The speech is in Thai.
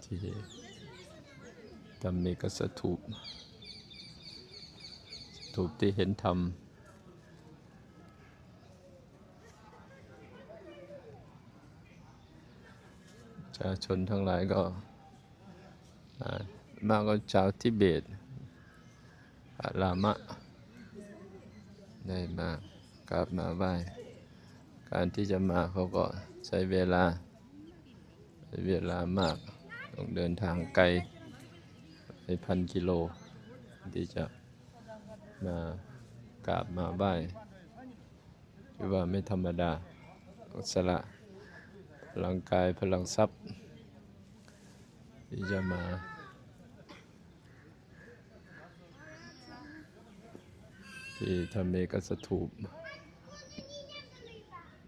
ที่ทำเมกสถูปที่เห็นธรรมประชาชนทั้งหลายก็มากก็ชาวทิเบตลามะได้มากราบมาไหว้การที่จะมาเขาก็ใช้เวลามากต้องเดินทางไกลไป1,000 กิโลที่จะมากราบมาไหว้คือว่าไม่ธรรมดาสละพลังกายพลังทรัพย์ที่จะมาที่ทำเมกสถูป